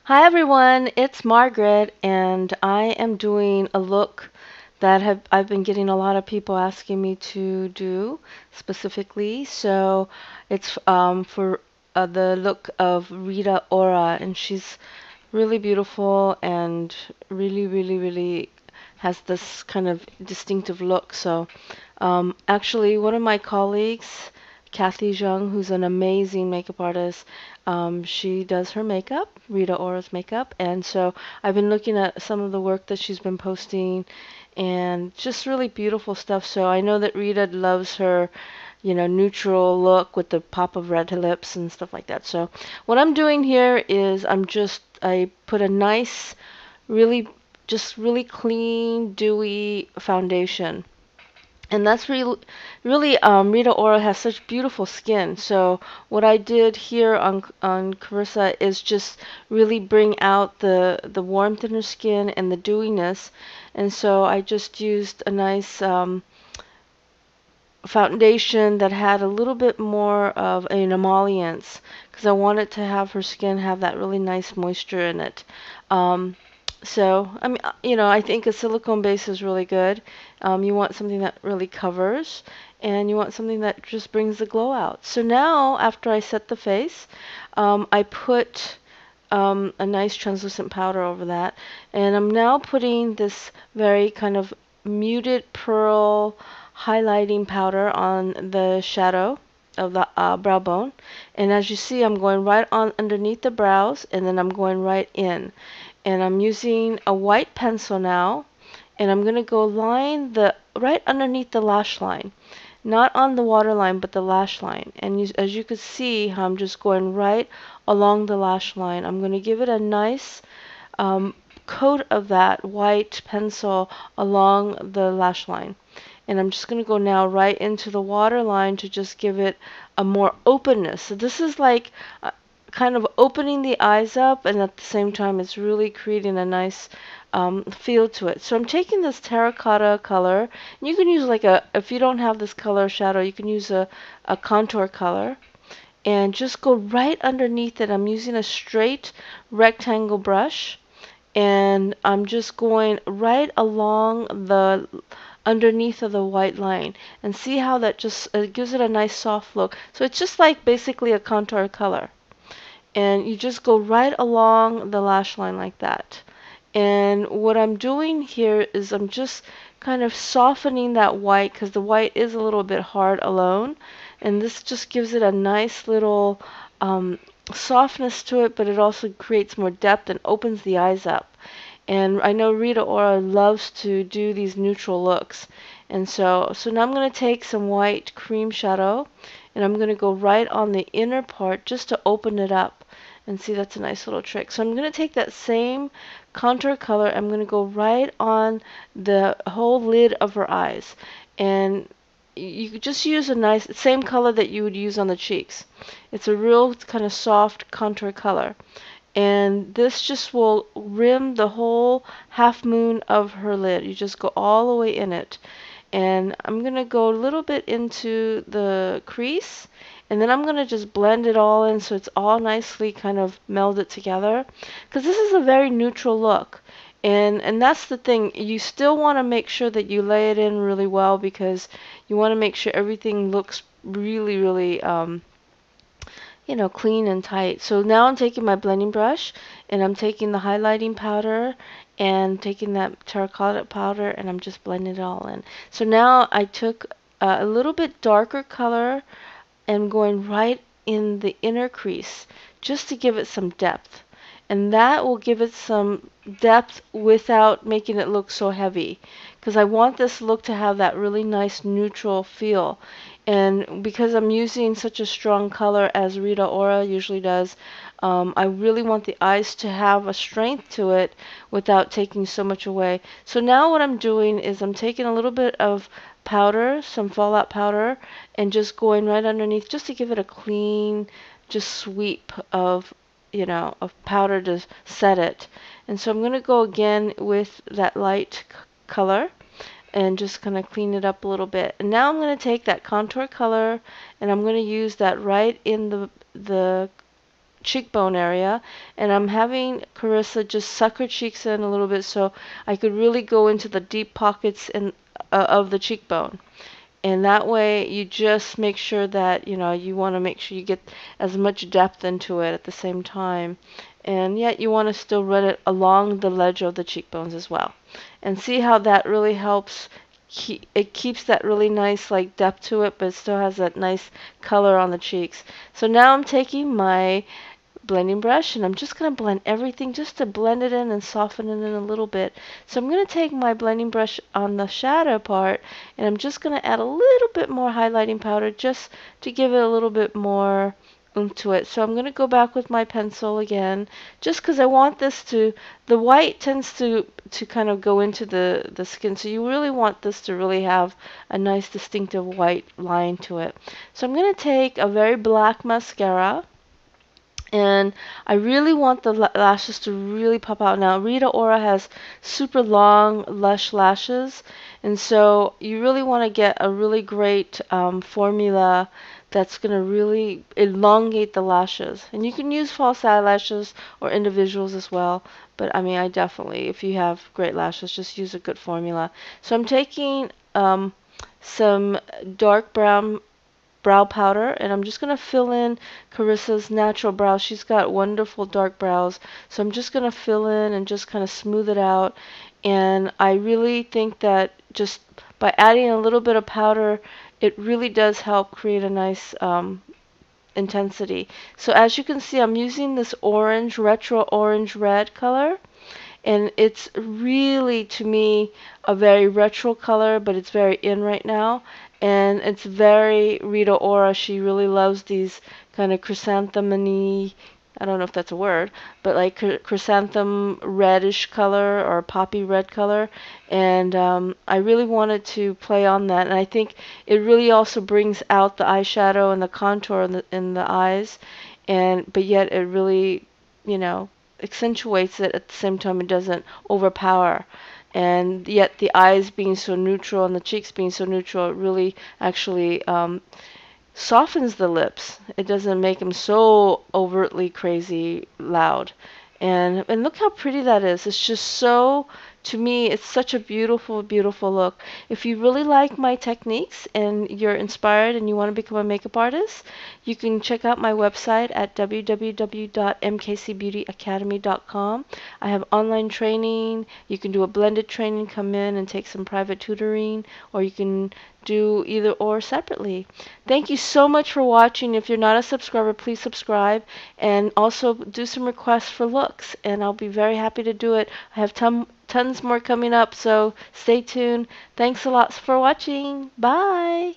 Hi everyone, it's Margaret, and I am doing a look that I've been getting a lot of people asking me to do specifically. So it's for the look of Rita Ora, and she's really beautiful and really has this kind of distinctive look. So actually, one of my colleagues, Kathy Zhang, who's an amazing makeup artist, she does her makeup, Rita Ora's makeup, and so I've been looking at some of the work that she's been posting, and just really beautiful stuff. So I know that Rita loves her, neutral look with the pop of red lips and stuff like that. So what I'm doing here is I put a nice, really, just really clean, dewy foundation. And that's really, Rita Ora has such beautiful skin. So what I did here on Carissa is just really bring out the warmth in her skin and the dewiness. And so I just used a nice foundation that had a little bit more of an emollients because I wanted to have her skin have that really nice moisture in it. Um, so, I mean, I think a silicone base is really good. You want something that really covers, and you want something that just brings the glow out. So now, after I set the face, I put a nice translucent powder over that, and I'm now putting this very kind of muted pearl highlighting powder on the shadow of the brow bone. And as you see, I'm going right on underneath the brows, and then I'm going right in. And I'm using a white pencil now, and I'm going to go line the right underneath the lash line. Not on the waterline, but the lash line. And as you can see, I'm just going right along the lash line. I'm going to give it a nice um, coat of that white pencil along the lash line. And I'm just going to go now right into the waterline to just give it a more openness. So this is like kind of opening the eyes up, and at the same time it's really creating a nice feel to it. So I'm taking this terracotta color, and you can use if you don't have this color shadow, you can use a contour color, and just go right underneath it. I'm using a straight rectangle brush, and I'm just going right along the underneath of the white line, and see how that just gives it a nice soft look. So it's just like basically a contour color, and you just go right along the lash line like that. And what I'm doing here is I'm just kind of softening that white because the white is a little bit hard alone, and this just gives it a nice little softness to it, but it also creates more depth and opens the eyes up. And I know Rita Ora loves to do these neutral looks. And so now I'm going to take some white cream shadow, and I'm going to go right on the inner part just to open it up. And see, that's a nice little trick. So I'm going to take that same contour color, I'm going to go right on the whole lid of her eyes. And you could just use a nice, same color that you would use on the cheeks. It's a real kind of soft contour color. And this just will rim the whole half moon of her lid. You just go all the way in it. And I'm going to go a little bit into the crease, and then I'm going to just blend it all in so it's all nicely kind of melded together, because this is a very neutral look. And that's the thing, you still want to make sure that you lay it in really well, because you want to make sure everything looks really clean and tight. So now I'm taking my blending brush, and I'm taking the highlighting powder and taking that terracotta powder, and I'm just blending it all in. So now I took a little bit darker color and going right in the inner crease just to give it some depth. And that will give it some depth without making it look so heavy, because I want this look to have that really nice neutral feel. And because I'm using such a strong color as Rita Ora usually does, I really want the eyes to have a strength to it without taking so much away. So now what I'm doing is I'm taking a little bit of powder, some fallout powder, and just going right underneath just to give it a clean, just sweep of powder to set it. And so I'm going to go again with that light color and just kind of clean it up a little bit. And now I'm going to take that contour color, and I'm going to use that right in the cheekbone area, and I'm having Carissa just suck her cheeks in a little bit so I could really go into the deep pockets of the cheekbone. And that way you just make sure that, you want to make sure you get as much depth into it at the same time. And yet you want to still run it along the ledge of the cheekbones as well. And see how that really helps. It keeps that really nice like depth to it, but it still has that nice color on the cheeks. So now I'm taking my blending brush and I'm just going to blend everything just to blend it in and soften it in a little bit. So I'm going to take my blending brush on the shadow part and I'm just going to add a little bit more highlighting powder just to give it a little bit more oomph to it. So I'm going to go back with my pencil again just because I want this to, the white tends to kind of go into the skin, so you really want this to really have a nice distinctive white line to it. So I'm going to take a very black mascara and I really want the lashes to really pop out. Now, Rita Ora has super long, lush lashes, and so you really want to get a really great formula that's going to really elongate the lashes. And you can use false eyelashes or individuals as well, but I mean, I definitely, if you have great lashes, just use a good formula. So I'm taking some dark brown brow powder and I'm just going to fill in Carissa's natural brows. She's got wonderful dark brows, so I'm just going to fill in and just kind of smooth it out. And I really think that just by adding a little bit of powder, it really does help create a nice intensity. So as you can see, I'm using this orange, retro orange red color, and it's really, to me, a very retro color, but it's very in right now, and it's very Rita Ora. She really loves these kind of chrysanthemum-y, I don't know if that's a word, but like chrysanthemum reddish color or poppy red color, and I really wanted to play on that, and I think it really also brings out the eyeshadow and the contour in the eyes, and but yet it really, you know, accentuates it at the same time. It doesn't overpower. And yet the eyes being so neutral and the cheeks being so neutral, it really actually softens the lips. It doesn't make them so overtly crazy loud. And look how pretty that is. It's just so, to me, it's such a beautiful, beautiful look. If you really like my techniques and you're inspired and you want to become a makeup artist, you can check out my website at www.mkcbeautyacademy.com. I have online training. You can do a blended training, come in and take some private tutoring, or you can do either or separately. Thank you so much for watching. If you're not a subscriber, please subscribe and also do some requests for looks, and I'll be very happy to do it. I have tons more coming up, so stay tuned. Thanks a lot for watching. Bye.